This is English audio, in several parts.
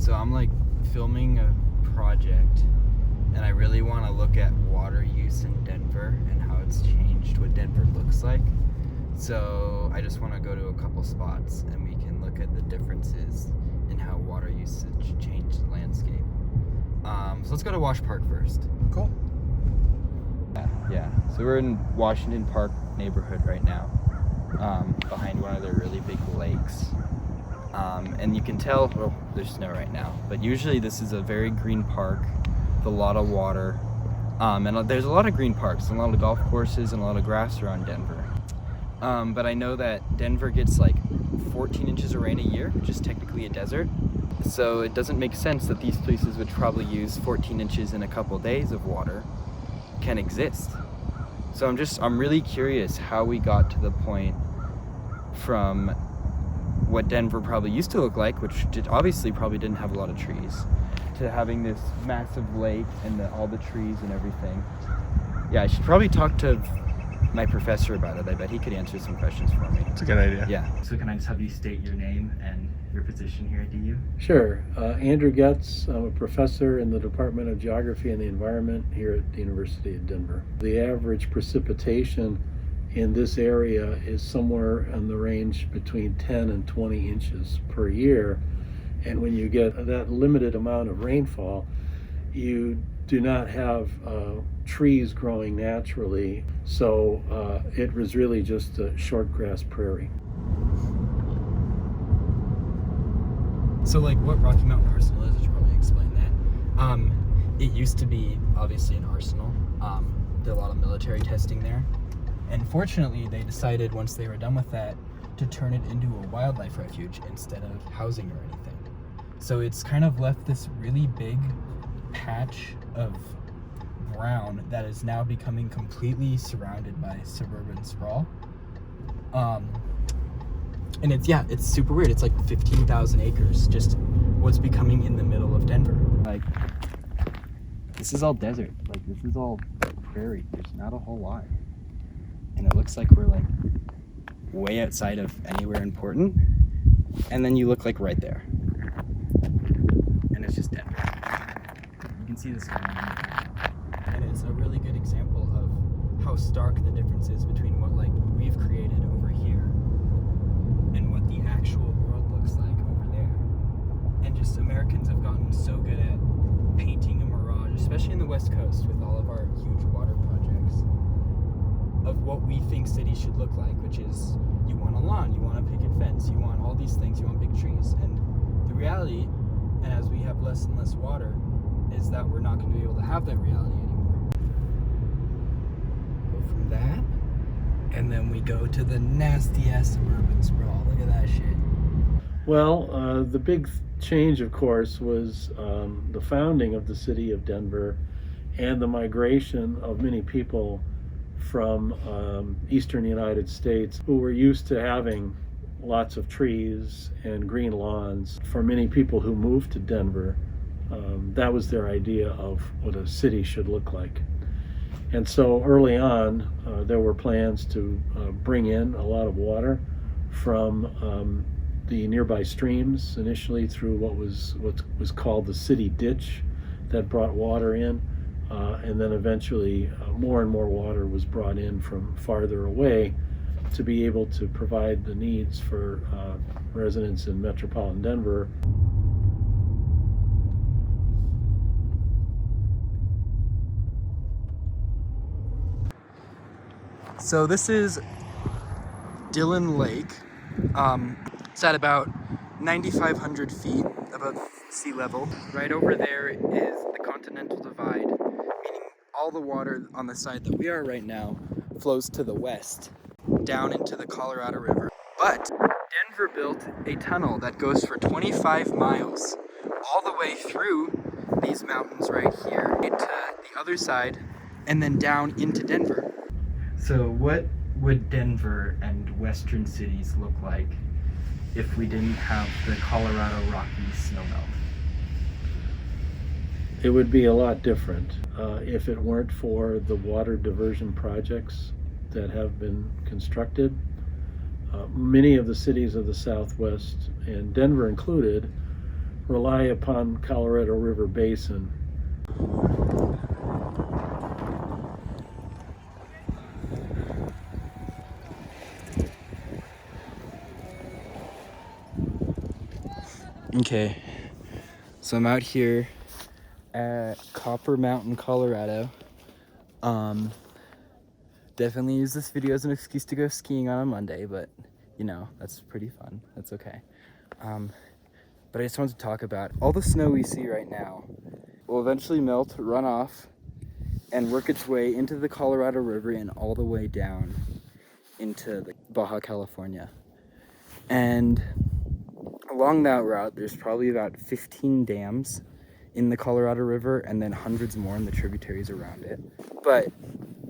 So I'm like filming a project and I really want to look at water use in Denver and how it's changed what Denver looks like. So I just want to go to a couple spots and we can look at the differences in how water usage changed the landscape. So let's go to Wash Park first. Cool. Yeah. So we're in Washington Park neighborhood right now, behind one of their really big lakes. And you can tell, well, there's snow right now, but usually this is a very green park with a lot of water. And there's a lot of green parks, and a lot of golf courses, and a lot of grass around Denver. But I know that Denver gets like 14 inches of rain a year, which is technically a desert. So it doesn't make sense that these places which probably use 14 inches in a couple days of water can exist. So I'm really curious how we got to the point from what Denver probably used to look like, which obviously probably didn't have a lot of trees, to having this massive lake and all the trees and everything. Yeah, I should probably talk to my professor about it. I bet he could answer some questions for me. It's a good idea. Yeah. So can I just have you state your name and your position here at DU? Sure. Andrew Getz. I'm a professor in the Department of Geography and the Environment here at the University of Denver. The average precipitation in this area is somewhere in the range between 10 and 20 inches per year. And when you get that limited amount of rainfall, you do not have trees growing naturally. So it was really just a short grass prairie. So like what Rocky Mountain Arsenal is, I should probably explain that. It used to be obviously an arsenal. Did a lot of military testing there. And fortunately they decided once they were done with that to turn it into a wildlife refuge instead of housing or anything. So it's kind of left this really big patch of ground that is now becoming completely surrounded by suburban sprawl. And it's super weird. It's like 15,000 acres, just what's becoming in the middle of Denver. Like, this is all desert. Like, this is all prairie. There's not a whole lot. And it looks like we're like way outside of anywhere important. And then you look like right there. And it's just Denver. You can see this and it's a really good example of how stark the difference is between what like we've created over here and what the actual world looks like over there. And just Americans have gotten so good at painting a mirage, especially in the West Coast with all of our huge water projects, of what we think cities should look like, which is you want a lawn, you want a picket fence, you want all these things, you want big trees. And the reality, and as we have less and less water, is that we're not going to be able to have that reality anymore. Go from that, and then we go to the nasty ass suburban sprawl. Look at that shit. Well, the big change, of course, was the founding of the city of Denver and the migration of many people from eastern United States who were used to having lots of trees and green lawns. For many people who moved to Denver, that was their idea of what a city should look like. And so early on, there were plans to bring in a lot of water from the nearby streams, initially through what was called the city ditch that brought water in. And then eventually more and more water was brought in from farther away to be able to provide the needs for residents in metropolitan Denver. So this is Dillon Lake. It's at about 9,500 feet above sea level. Right over there is the Continental Divide, meaning all the water on the side that we are right now flows to the west, down into the Colorado River. But Denver built a tunnel that goes for 25 miles all the way through these mountains right here to the other side and then down into Denver. So what would Denver and western cities look like if we didn't have the Colorado Rockies snowmelt? It would be a lot different if it weren't for the water diversion projects that have been constructed. Many of the cities of the Southwest, and Denver included, rely upon Colorado River Basin. Okay, so I'm out here at Copper Mountain, Colorado. Definitely use this video as an excuse to go skiing on a Monday, but you know, that's pretty fun. That's okay. But I just wanted to talk about all the snow we see right now will eventually melt, run off, and work its way into the Colorado River and all the way down into the Baja California. And along that route, there's probably about 15 dams in the Colorado River and then hundreds more in the tributaries around it. But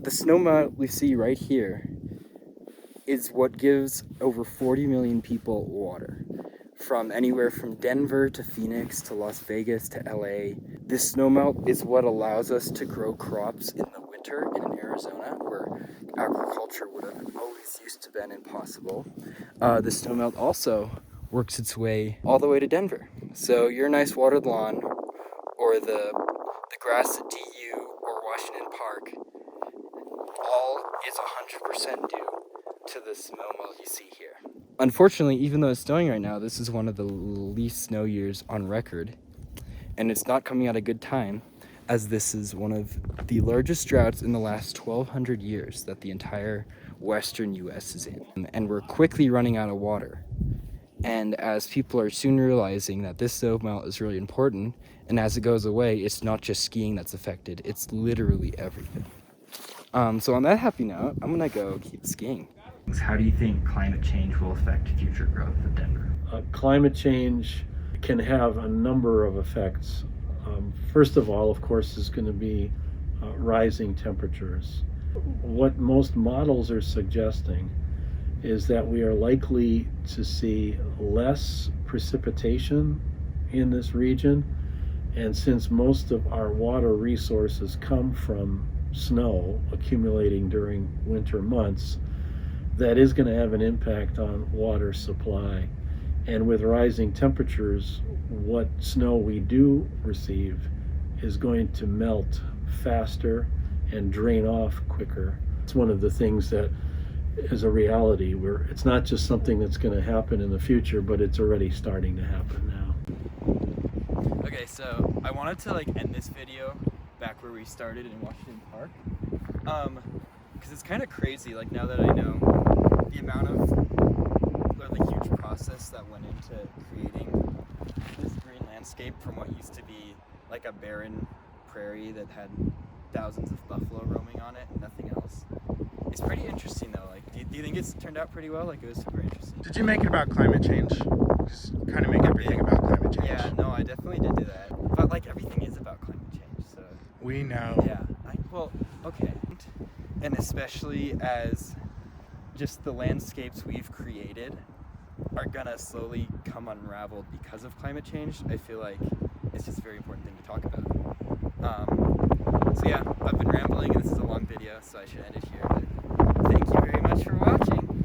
the snowmelt we see right here is what gives over 40 million people water. From anywhere from Denver to Phoenix to Las Vegas to LA. This snowmelt is what allows us to grow crops in the winter in Arizona, where agriculture would have always used to been impossible. The snowmelt also works its way all the way to Denver. So your nice watered lawn, or the grass at DU or Washington Park, all is 100% due to the snowmelt you see here. Unfortunately, even though it's snowing right now, this is one of the least snow years on record, and it's not coming at a good time, as this is one of the largest droughts in the last 1,200 years that the entire western U.S. is in. And we're quickly running out of water. And as people are soon realizing that this snowmelt is really important, and as it goes away, it's not just skiing that's affected, it's literally everything. So on that happy note, I'm gonna go keep skiing. How do you think climate change will affect future growth of Denver? Climate change can have a number of effects. First of all, of course, is going to be rising temperatures. What most models are suggesting is that we are likely to see less precipitation in this region, and since most of our water resources come from snow accumulating during winter months, that is going to have an impact on water supply. And with rising temperatures, what snow we do receive is going to melt faster and drain off quicker. It's one of the things that is a reality where it's not just something that's going to happen in the future, but it's already starting to happen now. Okay, so I wanted to end this video back where we started in Washington Park, because it's kind of crazy, now that I know the amount of, or the huge process that went into creating this green landscape from what used to be a barren prairie that had thousands of buffalo roaming on it and nothing else. It's pretty interesting though. Do you think it's turned out pretty well? It was super interesting. Did you make it about climate change? Just kind of make everything about climate change. Yeah, no, I definitely did do that. But everything is about climate change, so. We know. Yeah, well, okay. And especially as just the landscapes we've created are gonna slowly come unraveled because of climate change, I feel like it's just a very important thing to talk about. So yeah, I've been rambling and this is a long video, so I should end it here. But thank you very much for watching.